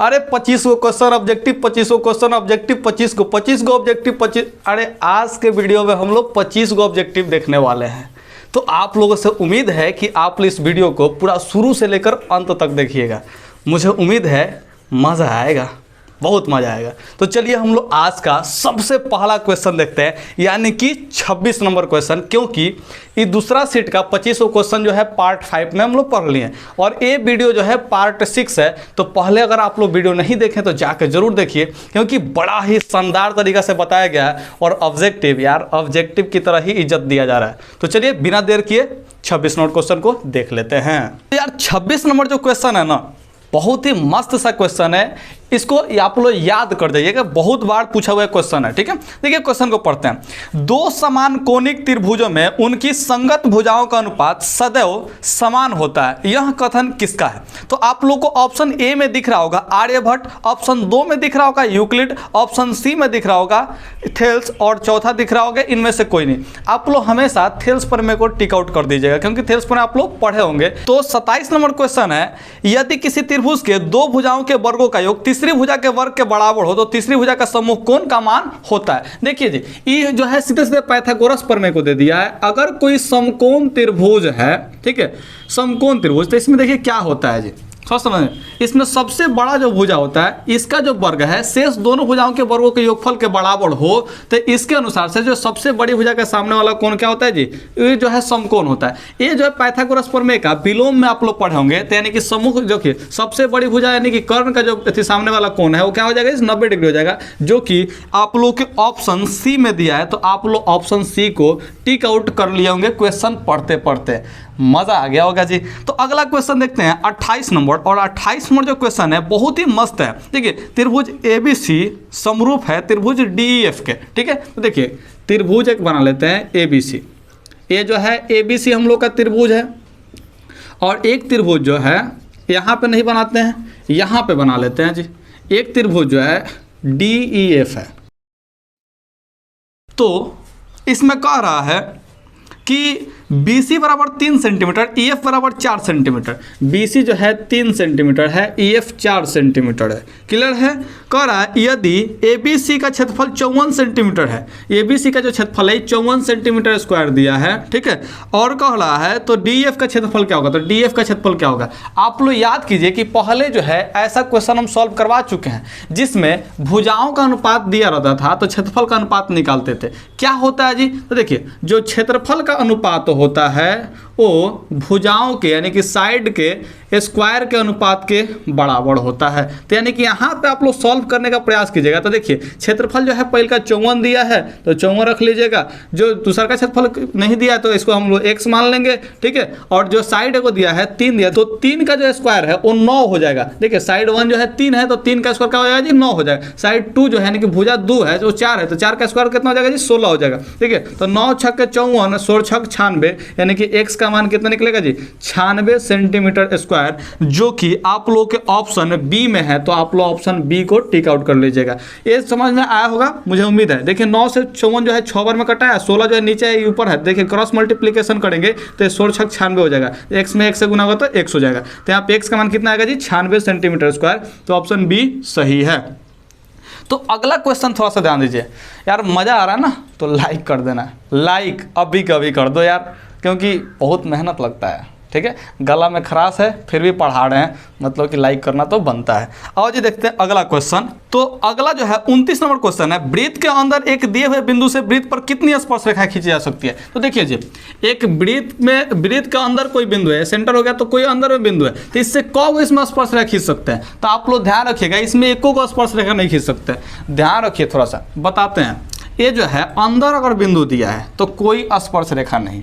अरे 25 गो question objective, 25 गो question objective, 25 गो objective 25। अरे आज के वीडियो में हम लोग 25 गो ऑब्जेक्टिव देखने वाले हैं। तो आप लोगों से उम्मीद है कि आप इस वीडियो को पूरा शुरू से लेकर अंत तक देखिएगा। मुझे उम्मीद है मज़ा आएगा, बहुत मज़ा आएगा। तो चलिए हम लोग आज का सबसे पहला क्वेश्चन देखते हैं, यानी कि 26 नंबर क्वेश्चन, क्योंकि ये दूसरा सेट का 25 क्वेश्चन जो है पार्ट 5 में हम लोग पढ़ लिए और ये वीडियो जो है पार्ट 6 है। तो पहले अगर आप लोग वीडियो नहीं देखें तो जाकर जरूर देखिए, क्योंकि बड़ा ही शानदार तरीका से बताया गया है और ऑब्जेक्टिव यार ऑब्जेक्टिव की तरह ही इज्जत दिया जा रहा है। तो चलिए बिना देर किए 26 नंबर क्वेश्चन को देख लेते हैं। यार 26 नंबर जो क्वेश्चन है ना, बहुत ही मस्त सा क्वेश्चन है। इसको आप लोग याद कर जाइएगा, बहुत बार पूछा हुआ क्वेश्चन है। ठीक है, देखिए क्वेश्चन को पढ़ते हैं। दो समान कोणिक त्रिभुजों में उनकी संगत भुजाओं का अनुपात सदैव समान होता है, यह कथन किसका है? तो आप लोग को ऑप्शन ए में दिख रहा होगा आर्यभट्ट, ऑप्शन 2 में दिख रहा होगा यूक्लिड, ऑप्शन सी में दिख रहा होगा थेल्स और चौथा दिख रहा होगा इनमें से कोई नहीं। आप लोग हमेशा थेल्स पर मेरे को टिक आउट कर दीजिएगा, क्योंकि थेल्स पर आप लोग पढ़े होंगे। तो 27 नंबर क्वेश्चन है, यदि किसी त्रिभुज के दो भुजाओं के वर्गों का योग तीसरी भुजा के वर्ग के बराबर हो तो तीसरी भुजा का समूह कोण का मान होता है। देखिए जी, ये जो है सीधे सीधे पाइथागोरस प्रमेय को दे दिया है। अगर कोई समकोण त्रिभुज है, ठीक है, समकोण त्रिभुज, तो इसमें देखिए क्या होता है जी, समझ, इसमें सबसे बड़ा जो भुजा होता है इसका जो वर्ग है शेष दोनों भुजाओं के वर्गों के योगफल के बराबर हो, तो इसके अनुसार से जो सबसे बड़ी भुजा के सामने वाला कोण क्या होता है जी, ये जो है समकोण होता है। ये जो है पाइथागोरस प्रमेय का विलोम में आप लोग पढ़े होंगे। तो यानी कि समूह जो कि सबसे बड़ी भुजा यानी कि कर्ण का जो सामने वाला कोण है वो क्या हो जाएगा, 90 डिग्री हो जाएगा, जो कि आप लोग के ऑप्शन सी में दिया है। तो आप लोग ऑप्शन सी को टिक आउट कर लिए होंगे क्वेश्चन पढ़ते पढ़ते, मजा आ गया होगा जी। तो अगला क्वेश्चन देखते हैं 28 नंबर, और 28 नंबर जो क्वेश्चन है बहुत ही मस्त है। देखिए त्रिभुज ABC समरूप है त्रिभुज DEF के, ठीक है। तो देखिए त्रिभुज एक बना लेते हैं ABC, ये जो है ABC हम लोग का त्रिभुज है, और एक त्रिभुज जो है यहाँ पे नहीं बनाते हैं, यहाँ पे बना लेते हैं जी। एक त्रिभुज जो है DEF है। तो इसमें कह रहा है कि BC बराबर 3 सेंटीमीटर, EF बराबर 4 सेंटीमीटर। BC जो है 3 सेंटीमीटर है, EF 4 सेंटीमीटर है। क्लियर है? कह रहा है यदि ABC का क्षेत्रफल 54 सेंटीमीटर है, ABC का जो क्षेत्रफल है 54 सेंटीमीटर स्क्वायर दिया है, ठीक है, और कह रहा है तो DF का क्षेत्रफल क्या होगा? तो DF का क्षेत्रफल क्या होगा? आप लोग याद कीजिए कि पहले जो है ऐसा क्वेश्चन हम सॉल्व करवा चुके हैं जिसमें भुजाओं का अनुपात दिया रहता था तो क्षेत्रफल का अनुपात निकालते थे। क्या होता है जी? तो देखिए जो क्षेत्रफल का अनुपात होता है वो भुजाओं के यानी कि साइड के स्क्वायर के अनुपात के बराबर होता है। तो यानी कि यहाँ पे आप लोग सॉल्व करने का प्रयास कीजिएगा। तो देखिए क्षेत्रफल जो है पहले का 54 दिया है तो 54 रख लीजिएगा, जो दूसरा का क्षेत्रफल नहीं दिया तो इसको हम लोग x मान लेंगे, ठीक है, और जो साइड को दिया है 3 दिया तो 3 का जो स्क्वायर है वो 9 हो जाएगा। देखिए साइड 1 जो है 3 है तो 3 का स्क्वायर क्या हो जाएगा जी, 9 हो जाएगा। साइड 2 जो है यानी कि भुजा 2 है जो 4 है तो 4 का स्क्वायर कितना हो जाएगा जी, 16 हो जाएगा, ठीक है। तो 9 छक 54 16 छक 96 यानी कि x का मान कितना निकलेगा जी, 96 सेंटीमीटर स्क्वायर, जो कि आप लोग के ऑप्शन बी में है। तो आप लोग ऑप्शन बी को टिक आउट कर लीजिएगा। ये समझ में आया होगा मुझे उम्मीद है। देखिए 9 से 54 जो है 6 बार में कटा है, 16 जो है नीचे है ऊपर है। देखिए क्रॉस मल्टीप्लीकेशन करेंगे तो 16 छक 96 हो जाएगा, x में 1 से गुना होगा तो x हो जाएगा। तो यहाँ पे x का मान कितना आएगा जी, 96 सेंटीमीटर स्क्वायर। तो ऑप्शन बी सही है। तो अगला क्वेश्चन थोड़ा सा ध्यान दीजिए यार, मज़ा आ रहा है ना तो लाइक कर देना, लाइक अभी कभी कर दो यार, क्योंकि बहुत मेहनत लगता है, ठीक है। गला में खराश है फिर भी पढ़ा रहे हैं, मतलब कि लाइक करना तो बनता है। और जी देखते हैं अगला क्वेश्चन। तो अगला जो है 29 नंबर क्वेश्चन है, वृत्त के अंदर एक दिए हुए बिंदु से वृत्त पर कितनी स्पर्श रेखा खींची जा सकती है? तो देखिए जी, एक वृत्त के अंदर कोई बिंदु है, सेंटर हो गया तो कोई अंदर में बिंदु है, तो इससे कौ इसमें स्पर्श रेखा खींच सकते हैं? तो आप लोग ध्यान रखिएगा, इसमें एको को स्पर्श रेखा नहीं खींच सकते। ध्यान रखिए थोड़ा सा बताते हैं। ये जो है अंदर अगर बिंदु दिया है तो कोई स्पर्श रेखा नहीं,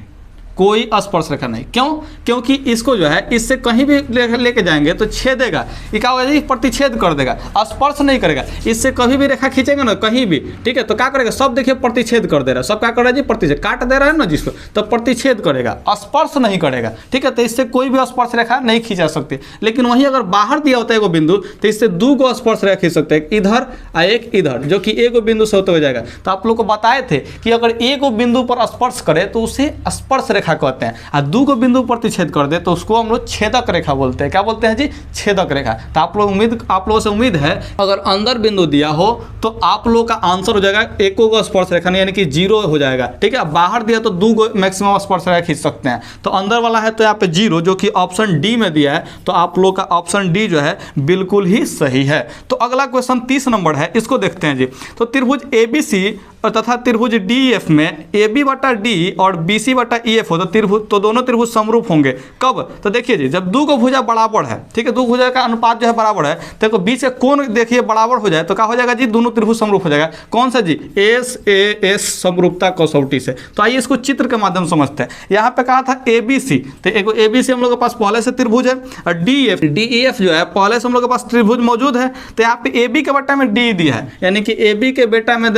कोई स्पर्श रेखा नहीं। क्यों? क्योंकि इसको जो है इससे कहीं भी लेके जाएंगे तो छेदेगा, ये क्या होगा जी, प्रतिच्छेद कर देगा, स्पर्श नहीं करेगा। इससे कभी भी रेखा खींचेगा ना कहीं भी, ठीक है, तो क्या करेगा, सब देखिए प्रतिच्छेद कर दे रहा है, सब क्या कर रहा है जी, प्रतिच्छेद काट दे रहा है ना जिसको, तो प्रतिच्छेद करेगा, स्पर्श नहीं करेगा, ठीक है। तो इससे कोई भी स्पर्श रेखा नहीं खींचा सकती। लेकिन वहीं अगर बाहर दिया होता है एगो बिंदु तो इससे 2 गो स्पर्श रेखा खींच सकते हैं, इधर और एक इधर, जो कि एगो बिंदु से होते हो जाएगा। तो आप लोग को बताए थे कि अगर एगो बिंदु पर स्पर्श करे तो उसे स्पर्श रेखा कहते हैं। और 2 को बिंदु प्रतिच्छेद कर दे तो उसको हम लोग छेदक रेखा बोलते हैं। क्या बोलते हैं जी? छेदक रेखा। तो आप लोगों से उम्मीद है अगर अंदर बिंदु दिया हो तो आप लोगों का आंसर हो जाएगा एको को स्पर्श रेखा, नहीं यानी कि 0 हो जाएगा। ठीक है, बाहर दिया तो 2 को मैक्सिमम स्पर्श रेखा खींच सकते हैं। तो अंदर वाला है तो यहाँ पे 0 जो कि ऑप्शन डी में दिया है, तो आप लोग का ऑप्शन डी जो है बिल्कुल ही सही है। तो अगला क्वेश्चन 30 नंबर है, इसको देखते हैं जी। तो त्रिभुज ABC तथा त्रिभुज DEF में AB बटा D और BC बटा EF हो तो दोनों त्रिभुज समरूप होंगे। कब? तो देखिए जी, जब 2 को भुजा बराबर है, ठीक है, 2 भुजा का अनुपात जो है बराबर है, तो बीच का कोण देखिए बराबर हो जाए तो क्या हो जाएगा जी? दोनों त्रिभुज समरूप हो जाएगा। कौन सा जी? SAS समरूपता कसौटी से। तो आइए इसको चित्र के माध्यम से समझते हैं। यहाँ पे कहा था ABC, तो एक ABC हम लोग के पास पहले से त्रिभुज है, और DEF जो है पहले से हम लोग के पास त्रिभुज मौजूद है। तो यहाँ पे AB के बेटा में D दिया है, यानी कि AB के बेटा में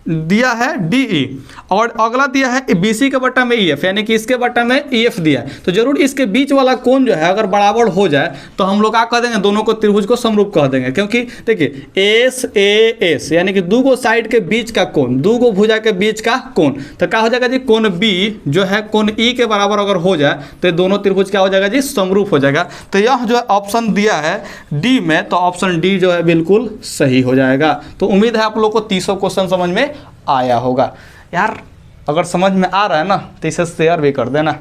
दिया है DE, और अगला दिया है BC के बट्टा में EF, यानी कि इसके बट्टा में EF दिया है। तो जरूर इसके बीच वाला कोण जो है अगर बराबर हो जाए तो हम लोग क्या कह देंगे? दोनों को त्रिभुज को समरूप कह देंगे। क्योंकि देखिए SAS यानी कि 2 को साइड के बीच का कोण, 2 को भुजा के बीच का कोण, तो क्या हो जाएगा जी? कोण B जो है कोण E के बराबर अगर हो जाए तो दोनों त्रिभुज क्या हो जाएगा जी? समरूप हो जाएगा। तो यह जो है ऑप्शन दिया है D में, तो ऑप्शन D जो है बिल्कुल सही हो जाएगा। तो उम्मीद है आप लोग को 30 क्वेश्चन समझ में आया होगा। यार अगर समझ में आ रहा है ना तो इसे शेयर भी कर देना,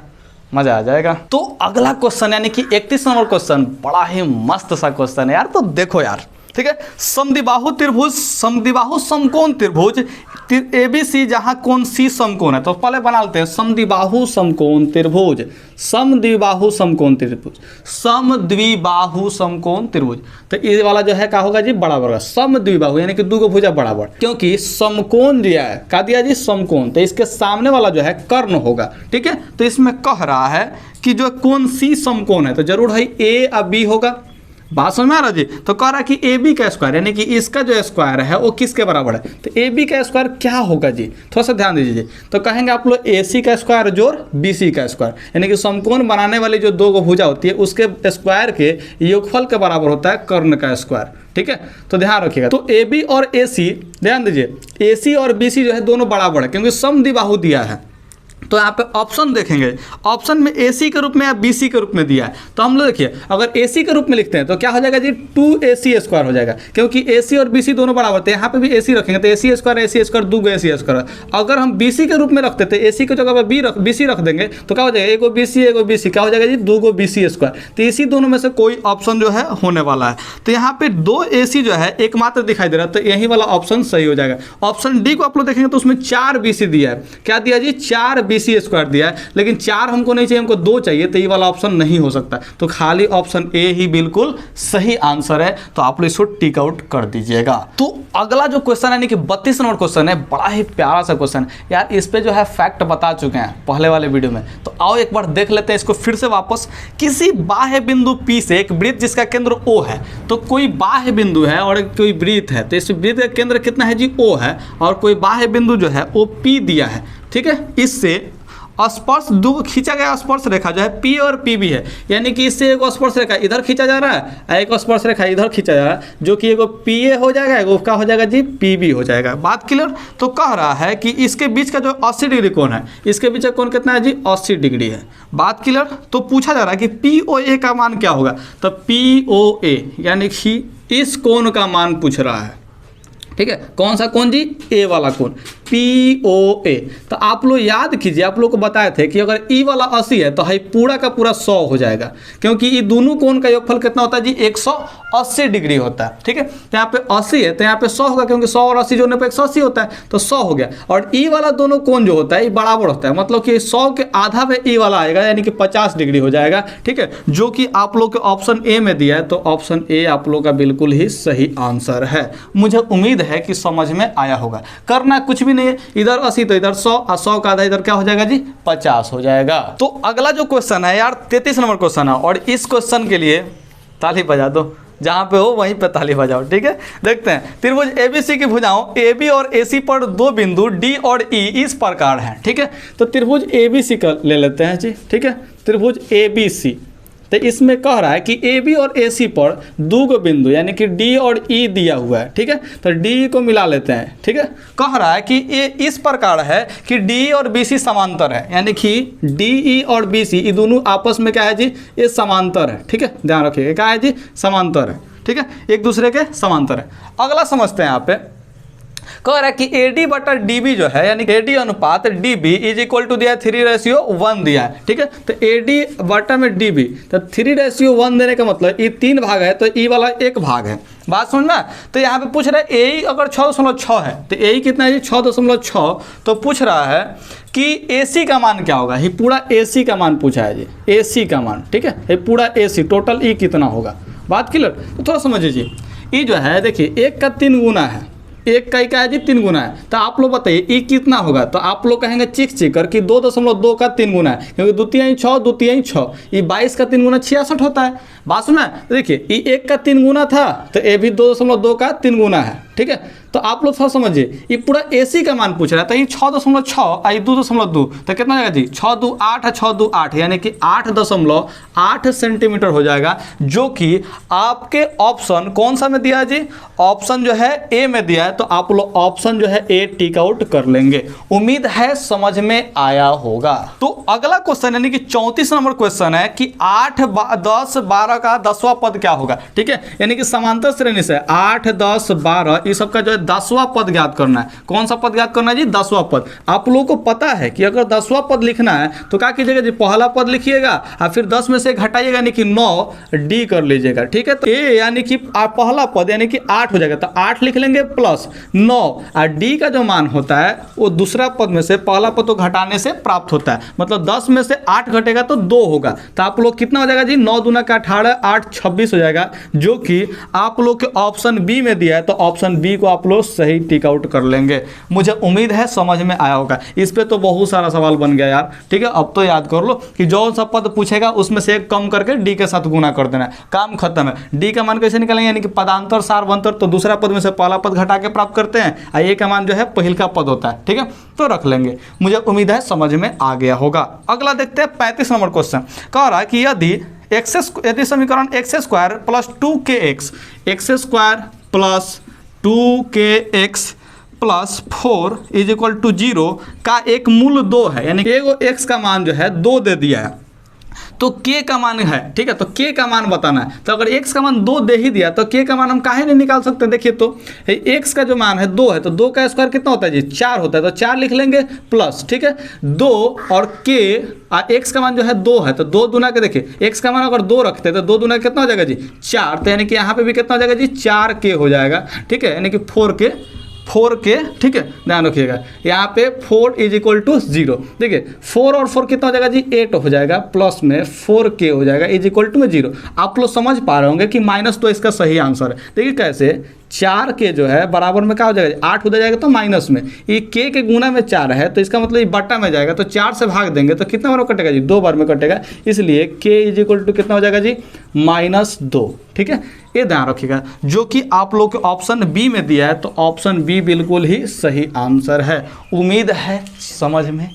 मजा आ जाएगा। तो अगला क्वेश्चन यानी कि 31 नंबर क्वेश्चन बड़ा ही मस्त सा क्वेश्चन है यार। तो देखो यार, ठीक है, समद्विबाहु त्रिभुज, समद्विबाहु समकोण त्रिभुज ABC जहां कोण C समकोण है, तो पहले बना लेते हैं समद्विबाहु समकोण त्रिभुज, समद्विबाहु समकोण त्रिभुज, समद्विबाहु समकोण त्रिभुज। तो ये वाला जो है क्या होगा जी? बराबर होगा। समद्विबाहु यानी कि 2 को भुजा बराबर, क्योंकि समकोण दिया है, क्या दिया जी? समकोण, तो इसके सामने वाला जो है कर्ण होगा। ठीक है, तो इसमें कह रहा है कि जो कोण C समकोण है तो जरूर है A और B होगा। बात समझ में आ रहा जी? तो कह रहा है कि AB का स्क्वायर यानी कि इसका जो स्क्वायर है वो किसके बराबर है? तो AB का स्क्वायर क्या होगा जी? थोड़ा सा ध्यान दीजिए। तो कहेंगे आप लोग AC का स्क्वायर जोड़ BC का स्क्वायर, यानी कि समकोण बनाने वाली जो 2 भुजा होती है उसके स्क्वायर के योगफल के बराबर होता है कर्ण का स्क्वायर। ठीक है, तो ध्यान रखिएगा। तो AB और AC, ध्यान दीजिए, AC और BC जो है दोनों बराबर है क्योंकि समद्विबाहु दिया है। तो यहाँ पे ऑप्शन देखेंगे, ऑप्शन में AC के रूप में या BC के रूप में दिया है। तो हम लोग देखिए अगर AC के रूप में लिखते हैं तो क्या हो जाएगा जी? 2AC स्क्वायर हो जाएगा, क्योंकि AC और BC दोनों बराबर थे। यहाँ पे भी AC रखेंगे तो AC स्क्वायर 2 AC स्क्वायर। अगर हम BC के रूप में रखते थे, AC की जगह पर BC रख देंगे तो क्या हो जाएगा? एगो BC क्या हो जाएगा जी? 2 BC स्क्वायर। तो इसी दोनों में से कोई ऑप्शन जो है होने वाला है। तो यहाँ पे 2 AC जो है एकमात्र दिखाई दे रहा है, तो यही वाला ऑप्शन सही हो जाएगा। ऑप्शन डी को आप लोग देखेंगे तो उसमें 4 BC दिया है। क्या दिया जी? 4 BC स्क्वायर दिया है, लेकिन 4 हमको नहीं चाहिए, हमको 2 चाहिए, तो ये वाला ऑप्शन नहीं हो सकता। तो खाली ऑप्शन ए ही बिल्कुल सही आंसर है। तो आप लोग इसको टिक आउट कर दीजिएगा। तो अगला जो क्वेश्चन है यानी कि 32 नंबर क्वेश्चन है, बड़ा ही प्यारा सा क्वेश्चन यार। इस पे जो है फैक्ट बता चुके हैं पहले वाले वीडियो में, तो आओ एक बार देख लेते हैं इसको फिर से वापस। किसी बाह्य बिंदु P से एक वृत्त जिसका केंद्र O है, तो कोई बाह्य बिंदु है और कोई वृत्त है, तो इस वृत्त का केंद्र कितना है जी? O है, और कोई बाह्य बिंदु जो है वो P दिया है। ठीक है, इससे स्पर्श 2 खींचा गया स्पर्श रेखा जो है P और PB है, यानी कि इससे एक स्पर्श रेखा इधर खींचा जा रहा है, एक स्पर्श रेखा इधर खींचा जा रहा है, जो कि एगो PA हो जाएगा, एगो क्या हो जाएगा जी? PB हो जाएगा। बात क्लियर? तो कह रहा है कि इसके बीच का जो 80 डिग्री कोण है, इसके बीच का कोण कितना है जी? 80 डिग्री है। बात क्लियर? तो पूछा जा रहा है कि POA का मान क्या होगा? तो POA यानी कि इस कोण का मान पूछ रहा है। ठीक है, कौन सा कोण जी? ए वाला कोण, POA। तो आप लोग याद कीजिए, आप लोग को बताए थे कि अगर ई वाला 80 है तो है पूरा का पूरा 100 हो जाएगा, क्योंकि ये दोनों कोण का योगफल कितना होता है जी? 180 डिग्री होता है। ठीक है, तो यहाँ पे 80 है तो यहाँ पे 100 होगा, क्योंकि 100 और 80 जोड़ने पे 180 होता है, तो 100 हो गया। और ई वाला दोनों कोण जो होता है ये बराबर होता है, मतलब कि 100 के आधा पे ई वाला आएगा, यानी कि 50 डिग्री हो जाएगा। ठीक है, जो कि आप लोग के ऑप्शन ए में दिया है, तो ऑप्शन ए आप लोग का बिल्कुल ही सही आंसर है। मुझे उम्मीद है कि समझ में आया होगा। करना कुछ भी नहीं है, इधर 80 तो इधर 100, और 100 का आधा इधर क्या हो जाएगा जी? 50 हो जाएगा। तो अगला जो क्वेश्चन है यार 33 नंबर क्वेश्चन है, और इस क्वेश्चन के लिए ताली बजा दो, जहां पे हो वहीं पे ताली बजाओ। ठीक है, देखते हैं। त्रिभुज ABC की भुजाओं AB और AC पर 2 बिंदु D और E इस प्रकार हैं। ठीक है, तो त्रिभुज ABC का ले लेते हैं जी। ठीक है, त्रिभुज ABC, तो इसमें कह रहा है कि ए बी और ए सी पर दो गो बिंदु यानी कि डी और ई दिया हुआ है, ठीक है। तो डी को मिला लेते हैं, ठीक है। कह रहा है कि ये इस प्रकार है कि डी और बी सी समांतर है, यानी कि डी ई और बी सी ये दोनों आपस में क्या है जी, ये समांतर है, ठीक है। ध्यान रखिएगा क्या है जी, समांतर है, ठीक है, एक दूसरे के समांतर है। अगला समझते हैं यहाँ पे, कह रहा है कि AD बटा DB जो है यानी AD अनुपात DB इज इक्वल टू दिया 3:1 दिया है, ठीक है। तो AD बटा में DB, तो 3:1 देने का मतलब ये 3 भाग है तो ई वाला 1 भाग है, बात समझ में। तो यहाँ पे पूछ रहा है AE अगर 6.6 है तो AE कितना है जी 6.6, तो पूछ रहा है कि AC का मान क्या होगा, ये पूरा AC का मान पूछा है जी, AC का मान, ठीक है। ये पूरा AC टोटल E कितना होगा, बात क्लियर। तो थोड़ा समझिए जी, ये जो है देखिए 1 का 3 गुना है, 1 का क्या है जी 3 गुना है, तो आप लोग बताइए ई कितना होगा। तो आप लोग कहेंगे चिक कर कि 2.2 का 3 गुना है, क्योंकि 2 3 6 2 3 6, ये 22 का 3 गुना 66 होता है, बात सुना। देखिए ये 1 का 3 गुना था तो ये भी 2.2 का 3 गुना है, ठीक है। तो आप लोग थोड़ा समझिए, ये पूरा AC का मान पूछ रहा है, तो ये 6.6 आई 2.2 तो कितना जाएगा जी 6 2 8 है, 6 2 8 यानी कि 8.8 सेंटीमीटर हो जाएगा, जो कि आपके ऑप्शन कौन सा में दिया है जी, ऑप्शन जो है ए में दिया है। तो आप लोग ऑप्शन जो है ए टिक आउट कर लेंगे। उम्मीद है समझ में आया होगा। तो अगला क्वेश्चन यानी कि 34 नंबर क्वेश्चन है कि 8 10 12 का 10वां पद क्या होगा, ठीक है। यानी कि समांतर श्रेणी से 8 10 12 ये सब का जो है 10वां पद ज्ञात करना है। कौन सा पद ज्ञात करना है जी, 10वां पद। आप लोगों को पता है कि अगर 10वां पद लिखना है तो क्या कीजिएगा जी, पहला पद लिखिएगा और फिर 10 में से घटाइएगा यानी कि 9 डी कर लीजिएगा, ठीक है। तो ए यानी कि पहला पद यानी कि 8 हो जाएगा, तो 8 लिख लेंगे प्लस 9 और डी का जो मान होता है वो दूसरा पद में से पहला पद को घटाने से प्राप्त होता है। मतलब 10 में से 8 घटेगा तो 2 होगा, तो आप लोग कितना हो जाएगा जी 9 दूना का 18 8 26 हो जाएगा, जो कि आप लोग के ऑप्शन बी में दिया है। तो ऑप्शन बी को आप लोग सही टिक आउट कर लेंगे। मुझे उम्मीद है समझ में आया होगा। इस पे तो बहुत सारा सवाल बन गया यार, ठीक है। अब तो याद कर लो कि जो सा पद पूछेगा उसमें से एक कम करके डी के साथ गुना कर देना है, काम खत्म है। डी का मान कैसे निकालेंगे, यानी कि पदांतर सारवंतर, तो दूसरा पद में से पहला पद घटा के प्राप्त करते हैं और ए का मान जो है पहिल का पद होता है, ठीक है। तो रख लेंगे, मुझे उम्मीद है समझ में आ गया होगा। अगला देखते हैं 35 नंबर क्वेश्चन। कह रहा है कि यदि समीकरण x² plus 2kx x² plus 2kx plus 4 is equal to 0 का एक मूल 2 है, यानी कि x का मान जो है 2 दे दिया है, तो k का मान है, ठीक है। तो k का मान बताना है। तो अगर x का मान 2 दे ही दिया तो k का मान हम काहे नहीं निकाल सकते। देखिए तो x का जो मान है 2 है, तो 2 का स्क्वायर कितना होता है जी 4 होता है, तो 4 लिख लेंगे प्लस, ठीक है 2 और k x का मान जो है 2 है, तो 2 दूना के देखिए x का मान अगर 2 रखते हैं तो 2 दूना कितना हो जाएगा जी 4, तो यानी कि यहाँ पे भी कितना हो जाएगा जी 4k हो जाएगा, ठीक है, यानी कि 4k, ठीक है। ध्यान रखिएगा यहाँ पे 4 इज इक्वल टू 0। देखिए 4 और 4 कितना हो जाएगा जी 8 हो जाएगा, प्लस में 4k हो जाएगा इज इक्वल टू में 0। आप लोग समझ पा रहे होंगे कि माइनस तो इसका सही आंसर है। देखिए कैसे 4k जो है बराबर में क्या हो जाएगा 8 हो जाएगा, तो माइनस में ये k के गुना में 4 है, तो इसका मतलब ये बट्टा में जाएगा, तो 4 से भाग देंगे तो कितना बार कटेगा जी 2 बार में कटेगा, इसलिए k इज इक्वल टू कितना हो जाएगा जी -2, ठीक है। ये ध्यान रखिएगा, जो कि आप लोग के ऑप्शन बी में दिया है, तो ऑप्शन बी बिल्कुल ही सही आंसर है। उम्मीद है समझ में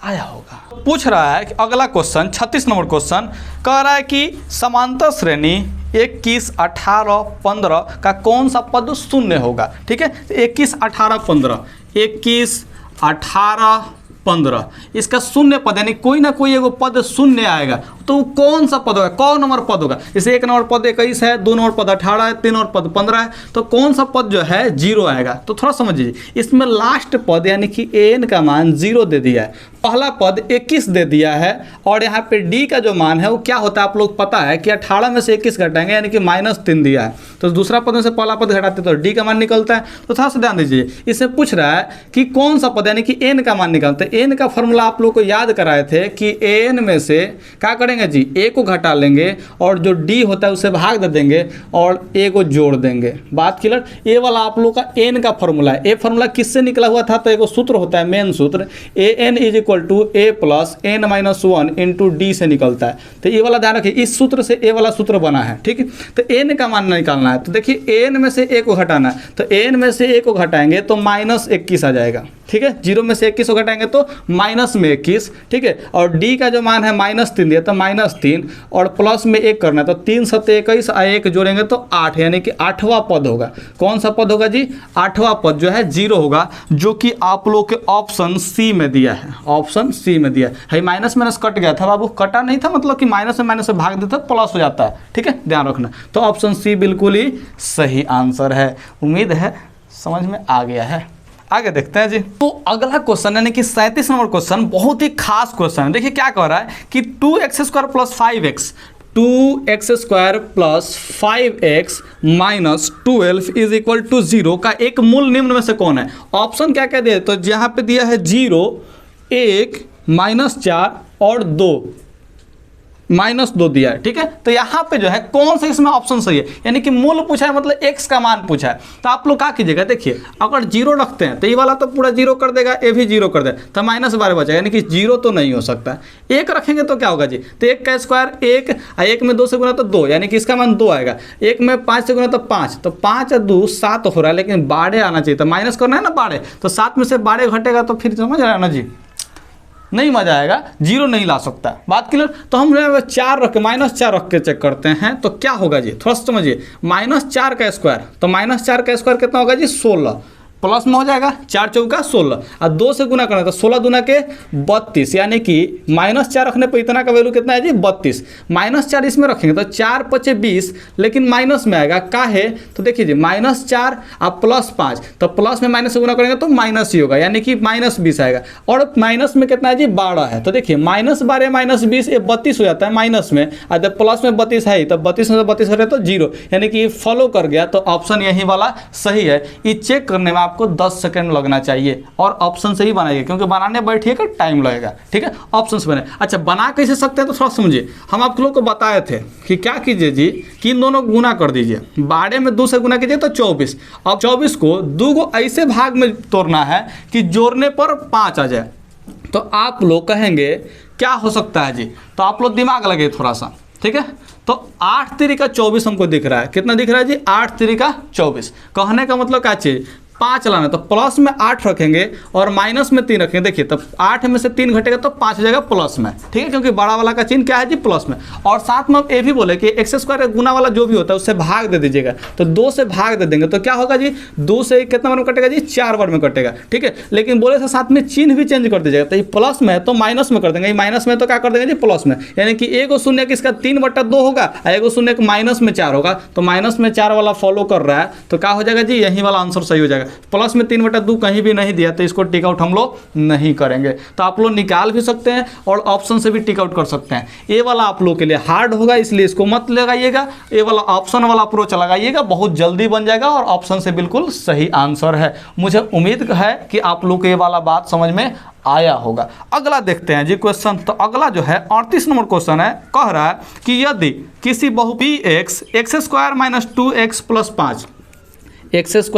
आया होगा। पूछ रहा है कि अगला क्वेश्चन 36 नंबर क्वेश्चन कह रहा है कि समांतर श्रेणी 21 18 15 का कौन सा पद शून्य होगा, ठीक है। 21 18 15 21 18 15 इसका शून्य पद यानी कोई ना कोई एगो पद शून्य आएगा, तो कौन सा पद होगा, कौन नंबर पद होगा। जैसे 1 नंबर पद 21 है, 2 नंबर पद 18 है, 3 नंबर पद 15 है, तो कौन सा पद जो है 0 आएगा। तो थोड़ा समझिए, इसमें लास्ट पद यानी कि an का मान 0 दे दिया है, पहला पद 21 दे दिया है, और यहाँ पे d का जो मान है वो क्या होता है आप लोग पता है कि 18 में से 21 घटाएंगे यानी कि -3 दिया है, तो दूसरा पद में से पहला पद घटाते तो d का मान निकलता है। तो थोड़ा सा ध्यान दीजिए, इससे पूछ रहा है कि कौन सा पद यानी कि n का मान निकलता है। n का फॉर्मूला आप लोग को याद कराए थे कि an में से क्या करेंगे जी a को घटा लेंगे और जो d होता है उसे भाग दे देंगे और a को जोड़ देंगे, बात क्लियर। ये वाला आप लोग का n का फॉर्मूला है। ये फॉर्मूला किससे निकला हुआ था, तो एक सूत्र होता है मेन सूत्र, an is equal to a प्लस n-1 इंटू डी से निकलता है। तो ये वाला ध्यान रखिए, इस सूत्र से ए वाला सूत्र बना है, ठीक है। तो n का मान निकालना है, तो देखिए n में से a को घटाना है, तो n में से a को घटाएंगे तो -21 आ जाएगा, ठीक है, 0 में से 21 को घटाएंगे तो माइनस में 21, ठीक है। और डी का जो मान है -3 दिया तो -3 और प्लस में 1 करना है तो 3 7 21 1 जोड़ेंगे तो 8, यानी कि 8वां पद होगा। कौन सा पद होगा जी? 8वां पद जो है 0 होगा, जो कि आप लोग के ऑप्शन सी में दिया है, ऑप्शन सी में दिया है। माइनस माइनस कट गया था बाबू, कटा नहीं था, मतलब कि माइनस से भाग देता प्लस हो जाता है, ठीक है, ध्यान रखना। तो ऑप्शन सी बिल्कुल ही सही आंसर है। उम्मीद है समझ में आ गया है। आगे देखते हैं जी। तो अगला क्वेश्चन यानी कि 37 नंबर क्वेश्चन बहुत ही खास क्वेश्चन है। देखिए क्या कह रहा है कि 2x² + 5x 2x² + 5x - 12 = 0 का एक मूल निम्न में से कौन है? ऑप्शन क्या क्या दिया? तो यहाँ पे दिया है 0, 1, -4 और 2, -2 दिया है, ठीक है। तो यहाँ पे जो है कौन सा इसमें ऑप्शन सही है, यानी कि मूल पूछा है, मतलब x का मान पूछा है। तो आप लोग क्या कीजिएगा, देखिए अगर 0 रखते हैं तो ये वाला तो पूरा 0 कर देगा, ये भी 0 कर देगा, तो -12 बचेगा, यानी कि 0 तो नहीं हो सकता। 1 रखेंगे तो क्या होगा जी? तो 1 का स्क्वायर 1, 1 में 2 से गुना तो 2, यानी कि इसका मान 2 आएगा। 1 में 5 से गुना तो 5, तो 5 और 2 7 हो रहा है, लेकिन 12 आना चाहिए, तो माइनस करना है ना 12, तो 7 में से 12 घटेगा तो फिर समझ रहे हैं ना जी, नहीं मजा आएगा, 0 नहीं ला सकता। बात क्लियर? तो हम 4 रख के -4 रख के चेक करते हैं तो क्या होगा जी, थोड़ा सा समझिए। -4 का स्क्वायर, तो -4 का स्क्वायर कितना होगा जी? 16, प्लस में हो जाएगा 4 चौका 16 और 2 से गुना करना तो 16 दूना के 32, यानी कि -4 रखने पर इतना का वैल्यू कितना है जी? 32। -4 इसमें रखेंगे तो 4 × 5 = 20, लेकिन माइनस में आएगा, का है? तो देखिए जी -4 और +5, तो प्लस में माइनस से गुना करेंगे तो माइनस ही होगा, यानी कि -20 आएगा। और माइनस में कितना है जी? 12 है, तो देखिए -12 -20 ये 32 हो जाता है माइनस में, और जब प्लस में 32 है तो 32 में 32 हो रहा है तो 0, यानी कि फॉलो कर गया। तो ऑप्शन यही वाला सही है। ये चेक करने में आपको 10 सेकंड लगना चाहिए, और ऑप्शन से ही बनाइए, क्योंकि बनाने बैठिएगा टाइम लगेगा, ठीक है। ऑप्शन से बने। अच्छा, बना कैसे सकते हैं तो थोड़ा समझिए। हम आप लोग को बताए थे कि क्या कीजिए जी, कि इन दोनों गुना कर दीजिए। 12 में 2 से गुना कीजिए तो 24। अब 24 को 2 को ऐसे भाग में तोड़ना है कि जोड़ने पर 5 आ जाए। तो आप लोग कहेंगे क्या हो सकता है जी, तो आप लोग दिमाग लगे थोड़ा सा, ठीक है। तो 8 3 का 24 हमको दिख रहा है, कितना दिख रहा है जी? 8 3 का 24। कहने का मतलब क्या चीज़? 5 लाना, तो प्लस में 8 रखेंगे और माइनस में 3 रखेंगे। देखिए तो 8 में से 3 घटेगा तो 5 हो जाएगा प्लस में, ठीक है, क्योंकि बड़ा वाला का चिन्ह क्या है जी? प्लस में। और साथ में ये भी बोले कि x² गुना वाला जो भी होता है उससे भाग दे दीजिएगा, तो 2 से भाग दे देंगे तो क्या होगा जी? 2 से कितना बार में कटेगा जी? 4 बार में कटेगा, ठीक है। लेकिन बोले से साथ में चिन्ह भी चेंज कर दीजिएगा, तो ये प्लस में है तो माइनस में कर देंगे, माइनस में तो क्या कर देंगे जी? प्लस में, यानी कि 1 शून्य इसका 3/2 होगा और 1 शून्य माइनस में 4 होगा, तो माइनस में 4 वाला फॉलो कर रहा है, तो क्या हो जाएगा जी? यही वाला आंसर सही हो जाएगा। प्लस में 3/2 कहीं भी नहीं दिया तो इसको टिक आउट हम लोग नहीं करेंगे। तो आप लोग निकाल भी सकते हैं और ऑप्शन से भी टिक आउट कर सकते हैं। ये वाला आप लोग के लिए हार्ड होगा, इसलिए इसको मत लगाइएगा। ये वाला ऑप्शन वाला अप्रोच लगाइएगा, बहुत जल्दी बन जाएगा और ऑप्शन से बिल्कुल सही आंसर है। मुझे उम्मीद है कि आप लोग को ये वाला बात समझ में आया होगा। अगला देखते हैं जी क्वेश्चन। तो अगला जो है 38 नंबर क्वेश्चन है। कह रहा है कि यदि किसी बहुपदी x x² - 2x + 5 x²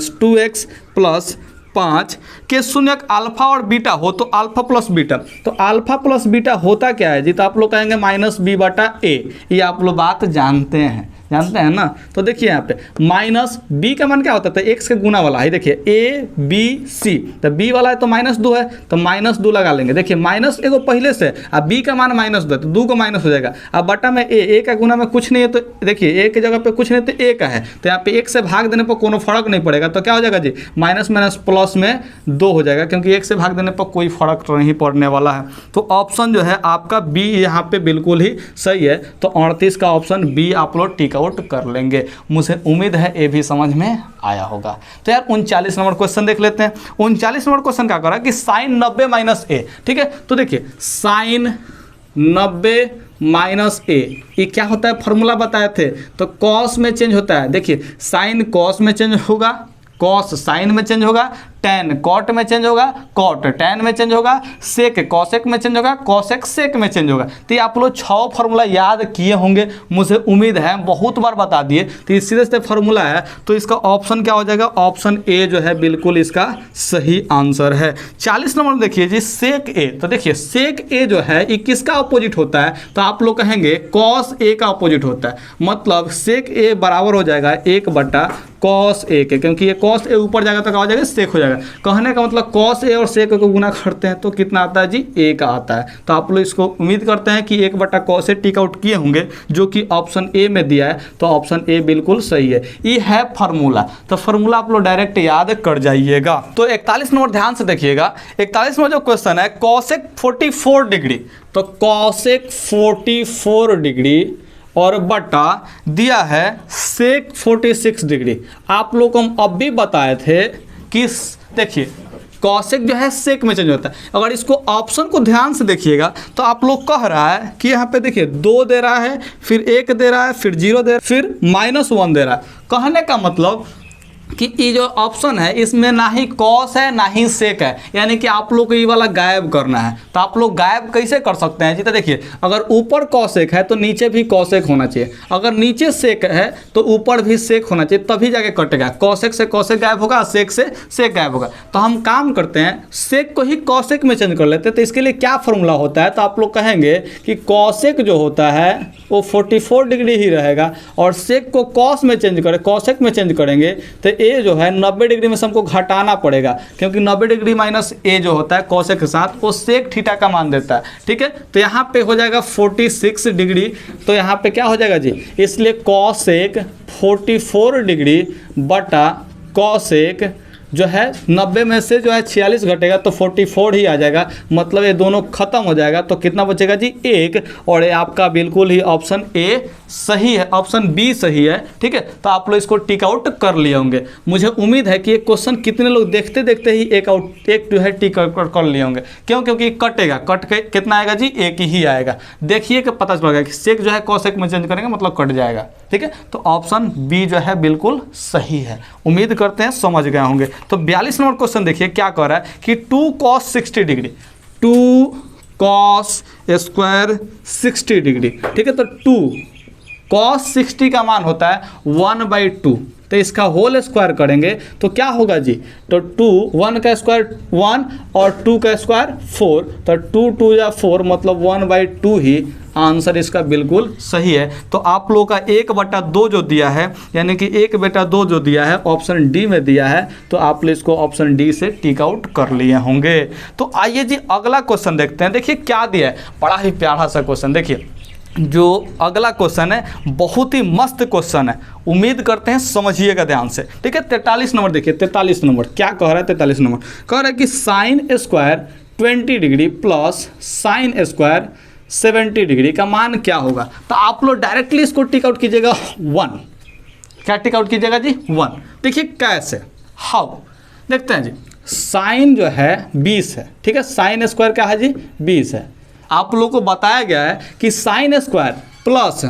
- 2x + 5 के शून्यक अल्फा और बीटा हो तो अल्फा प्लस बीटा। तो अल्फा प्लस बीटा होता क्या है जी? तो आप लोग कहेंगे -b/a। ये आप लोग बात जानते हैं ना। तो देखिए यहाँ पे -b का मान क्या होता है? तो x के गुना वाला है। देखिए a b c, तो b वाला है तो -2 है, तो -2 लगा लेंगे। देखिए माइनस एगो पहले से, अब b का मान -2 है तो 2 को माइनस हो जाएगा। अब बटा में a का गुना में कुछ नहीं है, तो देखिए a की जगह पे कुछ नहीं तो a का है, तो यहाँ पे 1 से भाग देने पर कोनो फर्क नहीं पड़ेगा। तो क्या हो जाएगा जी? माइनस माइनस प्लस में 2 हो जाएगा, क्योंकि 1 से भाग देने पर कोई फर्क तो नहीं पड़ने वाला है। तो ऑप्शन जो है आपका बी यहाँ पे बिल्कुल ही सही है। तो 38 का ऑप्शन बी आप लोग टिक आउट कर लेंगे। मुझे उम्मीद है ये भी समझ में आया होगा। तो यार 39 नंबर क्वेश्चन देख लेते हैं। 39 नंबर क्वेश्चन क्या कर रहा है कि sin 90 - a, ठीक है। तो देखिए sin 90 - a ये क्या होता है? फॉर्मूला बताए थे, तो कॉस में चेंज होता है। देखिए साइन कॉस में चेंज होगा, कॉस साइन में चेंज होगा, टेन कॉट में चेंज होगा, कॉट टेन में चेंज होगा, सेक कॉसेक में चेंज होगा, कॉसेक सेक में चेंज होगा। तो ये आप लोग 6 फार्मूला याद किए होंगे, मुझे उम्मीद है बहुत बार बता दिए। तो इस सीधे से फार्मूला है, तो इसका ऑप्शन क्या हो जाएगा? ऑप्शन ए जो है बिल्कुल इसका सही आंसर है। 40 नंबर देखिए जी सेक ए। तो देखिए सेक ए जो है ये किसका अपोजिट होता है? तो आप लोग कहेंगे कॉस ए का अपोजिट होता है। मतलब सेक ए बराबर हो जाएगा 1/cos ए के, क्योंकि ये कॉस ए ऊपर जाएगा तो क्या हो जाएगा? सेक हो जाएगा। आएगा। कहने का मतलब कॉस ए और सेक को गुना करते हैं तो कितना आता है जी, ए का आता है। तो आप लोग इसको उम्मीद करते हैं कि 1/cos ए टिक आउट किए होंगे, जो कि ऑप्शन ए में दिया है। तो ऑप्शन ए बिल्कुल सही है। ये है फार्मूला, तो फार्मूला आप लोग डायरेक्ट याद कर जाइएगा। तो 41 नंबर ध्यान से देखिएगा, 41 में जो क्वेश्चन है कॉसेक 44 डिग्री, तो कॉसेक 44 डिग्री और बटा दिया है सेक 46 डिग्री। आप लोग को हम अब भी बताए थे कि देखिए कॉसेक जो है सेक में चेंज होता है। अगर इसको ऑप्शन को ध्यान से देखिएगा तो आप लोग कह रहा है कि यहाँ पे देखिए 2 दे रहा है, फिर 1 दे रहा है, फिर 0 दे रहा है, फिर -1 दे रहा है। कहने का मतलब कि ये जो ऑप्शन है इसमें ना ही कॉस है ना ही सेक है, यानी कि आप लोग को ये वाला गायब करना है। तो आप लोग गायब कैसे कर सकते हैं जी? तो देखिए अगर ऊपर कॉसेक है तो नीचे भी कॉसेक होना चाहिए, अगर नीचे सेक है तो ऊपर भी सेक होना चाहिए, तभी जाके कटेगा। कॉसेक से कॉसेक गायब होगा, सेक से सेक गायब होगा। तो हम काम करते हैं सेक को ही कॉसेक में चेंज कर लेते हैं। तो इसके लिए क्या फॉर्मूला होता है? तो आप लोग कहेंगे कि कॉसेक जो होता है वो 44 डिग्री ही रहेगा, और सेक को कॉस में चेंज करें, कॉसेक में चेंज करेंगे तो ए जो है 90 डिग्री में से हमको घटाना पड़ेगा, क्योंकि 90 डिग्री माइनस ए जो होता है कॉसेक के साथ वो सेक थीटा का मान देता है। ठीक है, तो यहाँ पे हो जाएगा 46 डिग्री, तो यहाँ पे क्या हो जाएगा जी, इसलिए कॉसेक 44 डिग्री बटा कॉसेक जो है 90 में से जो है 46 घटेगा तो 44 ही आ जाएगा। मतलब ये दोनों खत्म हो जाएगा, तो कितना बचेगा जी, 1। और ये आपका बिल्कुल ही ऑप्शन ए सही है, ऑप्शन बी सही है। ठीक है, तो आप लोग इसको टिक आउट कर लिए होंगे। मुझे उम्मीद है कि ये क्वेश्चन कितने लोग देखते देखते ही एक जो है टिक आउट कर लिए होंगे। क्यों? क्योंकि कटेगा, कट के कितना आएगा जी, एक ही आएगा। देखिए कि पता चल गया कि सेक जो है कॉसेक में चेंज करेंगे मतलब कट जाएगा। ठीक है, तो ऑप्शन बी जो है बिल्कुल सही है। उम्मीद करते हैं समझ गए होंगे। तो 42 नंबर क्वेश्चन देखिए क्या कह रहा है कि 2 cos 60 degree, 2 cos square 60 degree. ठीक है, तो 2 cos 60 का मान होता है 1/2, तो इसका होल स्क्वायर करेंगे तो क्या होगा जी, तो 2 1 का स्क्वायर 1 और 2 का स्क्वायर 4, तो 2 2 या 4 मतलब 1/2 ही आंसर इसका बिल्कुल सही है। तो आप लोगों का 1/2 जो दिया है, यानी कि 1/2 जो दिया है ऑप्शन डी में दिया है, तो आप लोग इसको ऑप्शन डी से टिक आउट कर लिए होंगे। तो आइए जी अगला क्वेश्चन देखते हैं। देखिए क्या दिया है, बड़ा ही प्यारा सा क्वेश्चन। देखिए जो अगला क्वेश्चन है बहुत ही मस्त क्वेश्चन है, उम्मीद करते हैं समझिएगा ध्यान से। ठीक है, 43 नंबर देखिए, 43 नंबर क्या कह रहा है? 43 नंबर कह रहा है कि sine square 20 degree plus sine square 70 degree का मान क्या होगा? तो आप लोग डायरेक्टली इसको टिक आउट कीजिएगा 1। क्या टिक आउट कीजिएगा जी? 1। देखिए कैसे, हाउ, देखते हैं जी। साइन जो है 20 है, ठीक है, साइन स्क्वायर क्या है जी, 20 है। आप लोगों को बताया गया है कि sine square plus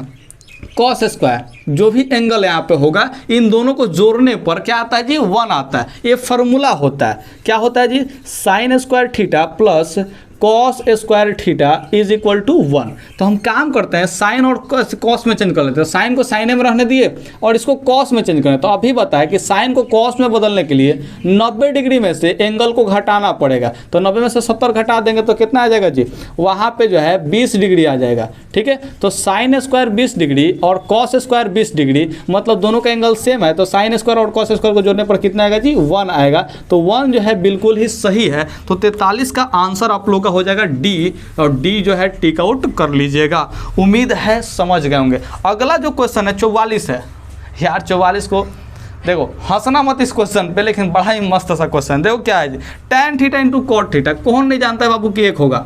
cos square जो भी एंगल यहाँ पे होगा, इन दोनों को जोड़ने पर क्या आता है जी, 1 आता है। ये फार्मूला होता है, क्या होता है जी, sine square theta plus cos square theta is equal to 1। तो हम काम करते हैं साइन और कॉस में चेंज कर लेते हैं। साइन को साइन में रहने दिए और इसको कॉस में चेंज करें। तो अभी बताया कि साइन को कॉस में बदलने के लिए 90 डिग्री में से एंगल को घटाना पड़ेगा। तो 90 में से 70 घटा देंगे तो कितना आ जाएगा जी, वहाँ पे जो है 20 डिग्री आ जाएगा। ठीक है, तो साइन स्क्वायर 20 डिग्री और कॉस स्क्वायर 20 डिग्री, मतलब दोनों का एंगल सेम है। तो साइन स्क्वायर और कॉस स्क्वायर को जोड़ने पर कितना आएगा जी, 1 आएगा। तो 1 जो है बिल्कुल ही सही है। तो 43 का आंसर आप लोग का हो जाएगा डी, और डी जो है टिक आउट कर लीजिएगा। उम्मीद है समझ गए होंगे। अगला जो क्वेश्चन है 44 है। यार 44 को देखो, हंसना मत इस क्वेश्चन पे, लेकिन बड़ा ही मस्त सा क्वेश्चन। देखो क्या है जी, tan theta into cot theta. कौन नहीं जानता है बाबू कि एक होगा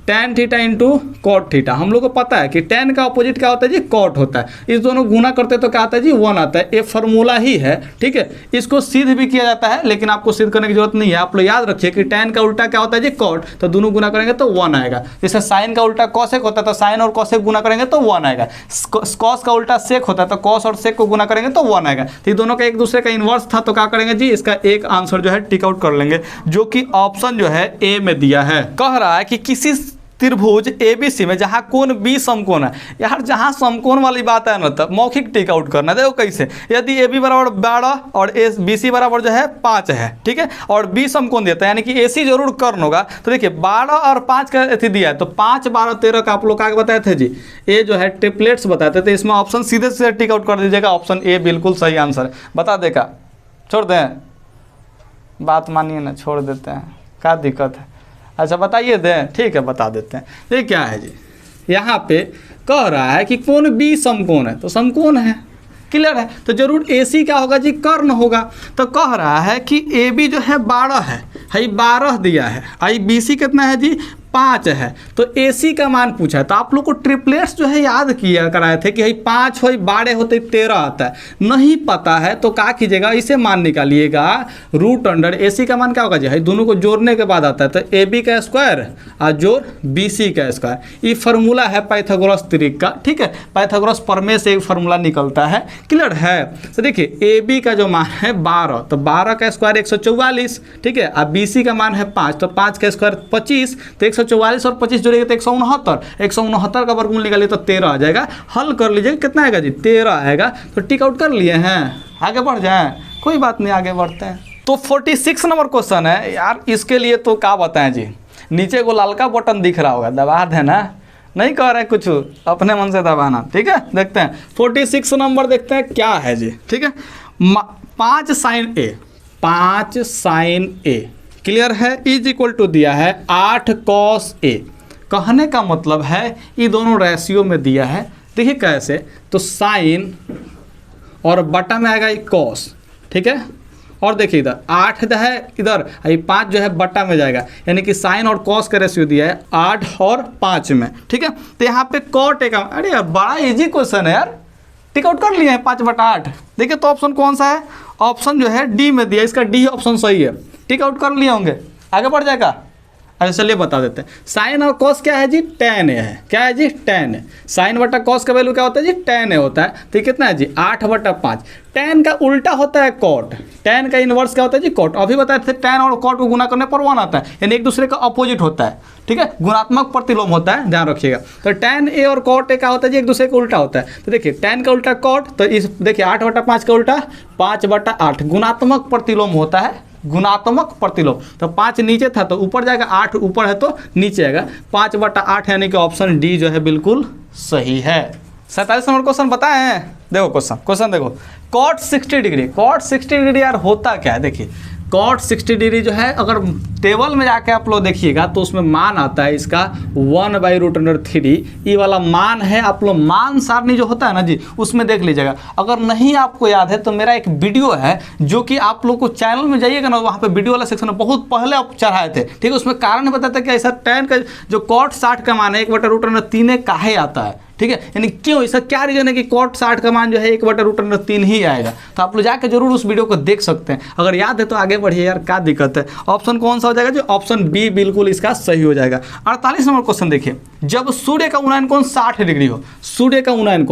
tan theta into cot theta. हम लोग को पता है कि tan का अपोजिट क्या होता है जी, कॉट होता है। इस दोनों गुना करते तो क्या आता है जी, 1 आता है। ये फार्मूला ही है। ठीक है, इसको सिद्ध भी किया जाता है, लेकिन आपको सिद्ध करने की जरूरत नहीं है। आप लोग याद रखिए कि tan का उल्टा क्या होता है जी, कॉट। तो दोनों गुना करेंगे तो 1 आएगा। जैसे साइन का उल्टा कॉसेक होता है, तो साइन और कॉसेक गुना करेंगे तो 1 आएगा। कॉस का उल्टा सेक होता है, तो कॉस और सेक को गुना करेंगे तो 1 आएगा। तो ये दोनों का एक दूसरे का इन्वर्स था, तो क्या करेंगे जी, इसका एक आंसर जो है टिक आउट कर लेंगे, जो कि ऑप्शन जो है ए में दिया है। कह रहा है कि किसी त्रिभुज ABC में जहाँ कोण B समकोण है। यार जहाँ समकोण वाली बात है ना, तब मौखिक टिक आउट करना है। देखो कैसे, यदि AB बराबर 12 और BC बराबर जो है 5 है, ठीक है, और B समकोण देता है, यानी कि AC जरूर कर्ण होगा। तो देखिए 12 और 5 का अथी दिया है, तो 5 12 13 का आप लोग क्या बताए थे जी, ये जो है ट्रिपलेट्स बताए थे। तो इसमें ऑप्शन सीधे सीधे टिक आउट कर दीजिएगा, ऑप्शन ए बिल्कुल सही आंसर है। बता देगा, छोड़ दें, बात मानिए ना, छोड़ देते हैं, क्या दिक्कत है। अच्छा बताइए दें, ठीक है बता देते हैं। ये क्या है जी, यहाँ पे कह रहा है कि कोण बी समकोण है, तो समकोण है, क्लियर है। तो जरूर AC क्या होगा जी, कर्ण होगा। तो कह रहा है कि AB जो है 12 है, 12 दिया है, BC कितना है जी 5 है। तो AC का मान पूछा है। तो आप लोग को ट्रिपलेट्स जो है याद किया कराए थे कि 5 हो 12 होते 13 आता है, नहीं पता है तो क्या कीजिएगा, इसे मान निकालिएगा रूट अंडर AC का मान क्या होगा जी, दोनों को जोड़ने के बाद आता है तो AB का स्क्वायर और जोड़ BC का स्क्वायर। ये फार्मूला है पाइथागोरस त्रिक का, ठीक है, पाइथागोरस प्रमेय से एक फार्मूला निकलता है, क्लियर है। तो देखिए AB का जो मान है 12, तो 12 का स्क्वायर 144, ठीक है, और BC का मान है 5, तो 5 का स्क्वायर 25, तो 144 और 25 जोड़ेगा तो 169 का वर्गमूल निकालिए तो 13 आ जाएगा। हल कर लीजिए कितना आएगा जी, 13 आएगा। तो टिक आउट कर लिए हैं, आगे बढ़ जाएं, कोई बात नहीं आगे बढ़ते हैं। तो 46 नंबर क्वेश्चन है यार, इसके लिए तो क्या बताएं जी, नीचे को लाल का बटन दिख रहा होगा, दबा देना, नहीं कह रहे कुछ, अपने मन से दबाना, ठीक है। देखते हैं 46 नंबर, देखते हैं क्या है जी, ठीक है। 5 sine A, 5 sine A, clear है, इज इक्वल टू दिया है 8 कॉस A। कहने का मतलब है ये दोनों रेशियो में दिया है, देखिए कैसे, तो साइन और बटा में आएगा कॉस, ठीक है, और देखिए इधर 8 है, इधर 5 जो है बटा में जाएगा, यानी कि साइन और कॉस का रेशियो दिया है 8 और 5 में, ठीक है। तो यहाँ पे कॉट का, अरे यार बड़ा इजी क्वेश्चन है यार, टिक आउट कर लिए हैं 5/8। देखिए तो ऑप्शन कौन सा है, ऑप्शन जो है डी में दिया, इसका डी ऑप्शन सही है, टिक आउट कर लिए होंगे, आगे बढ़ जाएगा। अच्छा चलिए बता देते हैं, साइन और कॉस क्या है जी, tan A है, क्या है जी tan A। साइन बटा कॉस का वैल्यू क्या होता है जी, tan A होता है, तो कितना है जी 8/5। tan का उल्टा होता है cot, tan का इन्वर्स क्या होता है जी cot। अभी बताए थे tan और cot को गुना करने पर 1 आता है, यानी एक दूसरे का अपोजिट होता है, ठीक है, गुणात्मक प्रतिलोम होता है, ध्यान रखिएगा। तो tan A और cot A क्या होता है जी, एक दूसरे का उल्टा होता है। तो देखिए tan का उल्टा cot, तो इस देखिए 8/5 का उल्टा 5/8, गुणात्मक प्रतिलोम होता है, गुणात्मक प्रतिलोम। तो 5 नीचे था तो ऊपर जाएगा, 8 ऊपर है तो नीचे आएगा, 5/8 यानी कि ऑप्शन डी जो है बिल्कुल सही है। 47 नंबर क्वेश्चन बताए हैं, देखो क्वेश्चन देखो, cot 60 डिग्री, cot 60 डिग्री यार होता क्या है, देखिए cot 60 डिग्री जो है, अगर टेबल में जाके आप लोग देखिएगा तो उसमें मान आता है इसका 1/√3। ये वाला मान है, आप लोग मान सारणी जो होता है ना जी, उसमें देख लीजिएगा। अगर नहीं आपको याद है तो मेरा एक वीडियो है जो कि आप लोग को चैनल में जाइएगा ना, वहाँ पे वीडियो वाला सेक्शन में बहुत पहले आप चढ़ाए थे, ठीक है। उसमें कारण बताता है कि ऐसा tan का जो cot 60 का मान है 1/√3 काहे आता है, ठीक है, यानी क्यों, इसका क्या रीजन है कि cot 60 का मान जो है 1/√3 ही आएगा। तो आप लोग जाकर जरूर उस वीडियो को देख सकते हैं, अगर याद है तो आगे बढ़िए यार, क्या दिक्कत है। ऑप्शन कौन सा हो जाएगा जी, ऑप्शन बी बिल्कुल इसका सही हो जाएगा। 48 नंबर क्वेश्चन देखिए, जब सूर्य का उन्नयन कोण 60 डिग्री हो, सूर्य का उन्नयन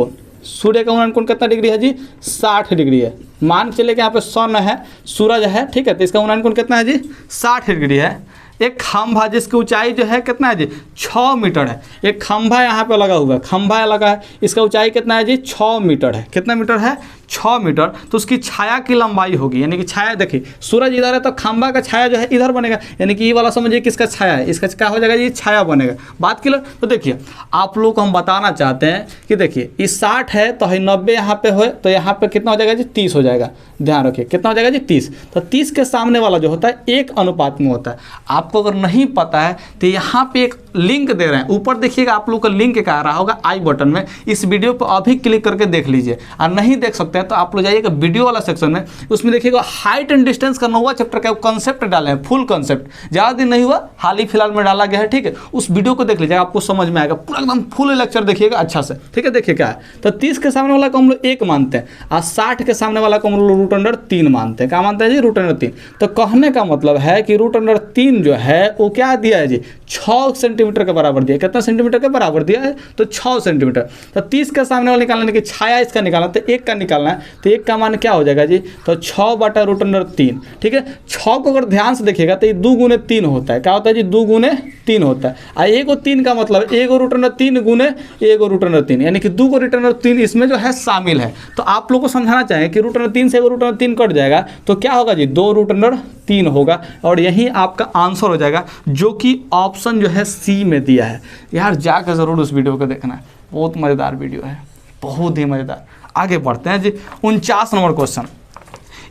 कोण कितना डिग्री है जी, 60 डिग्री है। मान चले कि यहाँ पे सन है, सूरज है, ठीक है, तो इसका उन्नयन कोण कितना है जी, 60 डिग्री है। एक खंभा जिसकी ऊंचाई जो है कितना है जी, 6 मीटर है। एक खंभा यहाँ पे लगा हुआ है, खंभा लगा है, इसका ऊंचाई कितना है जी, 6 मीटर है। कितना मीटर है, 6 मीटर। तो उसकी छाया की लंबाई होगी, यानी कि छाया, देखिए सूरज इधर है तो खंभा का छाया जो है इधर बनेगा, यानी कि ये वाला समझिए किसका छाया है, इसका क्या हो जाएगा जी, छाया बनेगा। बात क्लियर। तो देखिए आप लोग को हम बताना चाहते हैं कि देखिए इस 60 है तो 90 यहाँ पे हो, तो यहाँ पे कितना हो जाएगा जी, 30 हो जाएगा। ध्यान रखिए कितना हो जाएगा जी, 30। तो 30 के सामने वाला जो होता है 1 अनुपात में होता है। आपको अगर नहीं पता है तो यहाँ पे एक लिंक दे रहे हैं, ऊपर देखिएगा आप लोग का लिंक क्या आ रहा होगा आई बटन में, इस वीडियो पर अभी क्लिक करके देख लीजिए। और नहीं देख सकते हैं तो आप लोग जाइएगा वीडियो वाला सेक्शन में, उसमें देखिएगा हाइट एंड डिस्टेंस का 9वां चैप्टर का कंसेप्ट डाले हैं, फुल कंसेप्ट, ज़्यादा दिन नहीं हुआ, हाल ही फिलहाल में डाला गया है, ठीक है। उस वीडियो को देख लीजिएगा, आपको समझ में आएगा पूरा एकदम फुल लेक्चर देखिएगा अच्छा से, ठीक है। देखिए क्या है, तो 30 के सामने वाला को हम लोग 1 मानते हैं और 60 के सामने वाला को हम लोग √3 मानते हैं। क्या मानते हैं जी, √3। तो कहने का मतलब है कि √3 जो है वो क्या दिया है जी, 6 सेंटीमीटर के बराबर दिया। कितना सेंटीमीटर के बराबर दिया है, तो 6 सेंटीमीटर। तो 30 का सामने वाला निकालना है कि छाया इसका निकालना, तो 1 का निकालना है, तो 1 का मान क्या हो जाएगा जी, तो 6/√3, ठीक है। 6 को अगर ध्यान से देखिएगा तो ये 2 गुने 3 होता है। क्या होता है जी, 2 गुने 3 होता है। और 1 और 3 का मतलब 1√3 गुने 1√3, यानी कि 2√3 इसमें जो है शामिल है। तो आप लोग को समझाना चाहें कि √3 से 1√3 कट जाएगा तो क्या होगा जी, 2√3 होगा, और यही आपका आंसर हो जाएगा, जो कि ऑप्शन जो है सी में दिया है। यार जाकर ज़रूर उस वीडियो को देखना है, बहुत मज़ेदार वीडियो है, बहुत ही मज़ेदार। आगे बढ़ते हैं जी, 49 नंबर क्वेश्चन।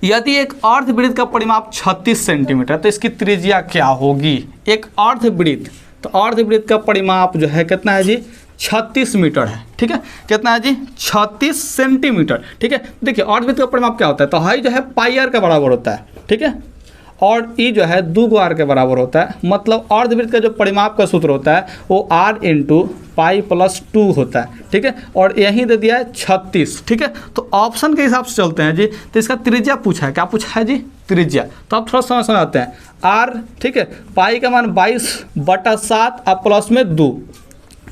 यदि एक अर्धवृत्त का परिमाप 36 सेंटीमीटर तो इसकी त्रिज्या क्या होगी? एक अर्धवृत्त, तो अर्धवृत्त का परिमाप जो है कितना है जी? 36 मीटर है। ठीक है, कितना है जी? 36 सेंटीमीटर। ठीक है, देखिए अर्धवृत्त का परिमाप क्या होता है, तो हाई जो है पाई आर के बराबर होता है। ठीक है, और ई जो है 2 आर के बराबर होता है। मतलब अर्धवृत्त का जो परिमाप का सूत्र होता है वो r इंटू पाई प्लस 2 होता है। ठीक है, और यहीं दे दिया है 36। ठीक है, तो ऑप्शन के हिसाब से चलते हैं जी। तो इसका त्रिज्या पूछा है, क्या पूछा है जी? त्रिज्या। तो आप थोड़ा समझाते हैं r। ठीक है, पाई का मान 22/7 अब प्लस में 2।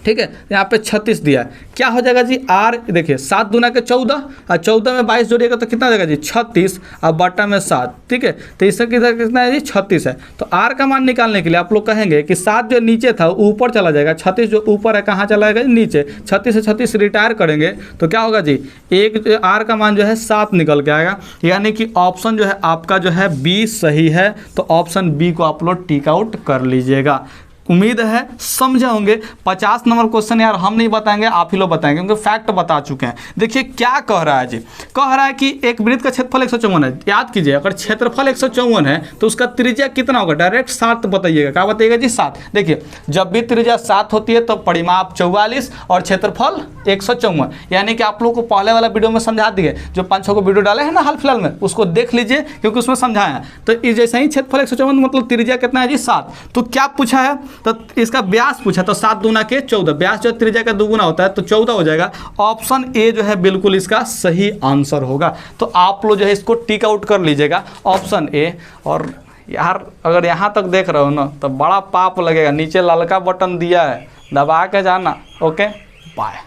ठीक है, यहाँ पे 36 दिया है, क्या हो जाएगा जी? आर देखिए 7 दूना के 14 और 14 में 22 जोड़िएगा तो कितना हो जाएगा जी? 36 और बटा में 7। ठीक है, तो इसका कितना है जी? 36 है। तो आर का मान निकालने के लिए आप लोग कहेंगे कि 7 जो नीचे था ऊपर चला जाएगा, 36 जो ऊपर है कहाँ चला जाएगा? नीचे। 36 से 36 रिटायर करेंगे तो क्या होगा जी? एक आर का मान जो है 7 निकल के आएगा। यानी कि ऑप्शन जो है आपका जो है बी सही है। तो ऑप्शन बी को आप लोग टिक आउट कर लीजिएगा। उम्मीद है समझे होंगे। 50 नंबर क्वेश्चन यार हम नहीं बताएंगे, आप ही लोग बताएंगे, क्योंकि फैक्ट बता चुके हैं। देखिए क्या कह रहा है जी? कह रहा है कि एक वृत्त का क्षेत्रफल 154 है। याद कीजिए, अगर क्षेत्रफल 154 है तो उसका त्रिज्या कितना होगा? डायरेक्ट 7 बताइएगा। क्या बताइएगा जी? 7। देखिए जब भी त्रिज्या 7 होती है तो परिमाप 44 और क्षेत्रफल 154। यानी कि आप लोग को पहले वाला वीडियो में समझा दिए, जो 5-6 को वीडियो डाले हैं ना हाल फिलहाल में, उसको देख लीजिए क्योंकि उसमें समझाया। तो इस जैसे ही क्षेत्रफल 154 मतलब त्रिज्या कितना है जी? 7। तो क्या पूछा है? तो इसका व्यास पूछा, तो 7 दूना के 14। व्यास जो त्रिज्या का दुगुना होता है तो 14 हो जाएगा। ऑप्शन ए जो है बिल्कुल इसका सही आंसर होगा। तो आप लोग जो है इसको टिक आउट कर लीजिएगा, ऑप्शन ए। और यार अगर यहाँ तक देख रहे हो ना तो बड़ा पाप लगेगा, नीचे लाल का बटन दिया है, दबा के जाना। Okay, bye.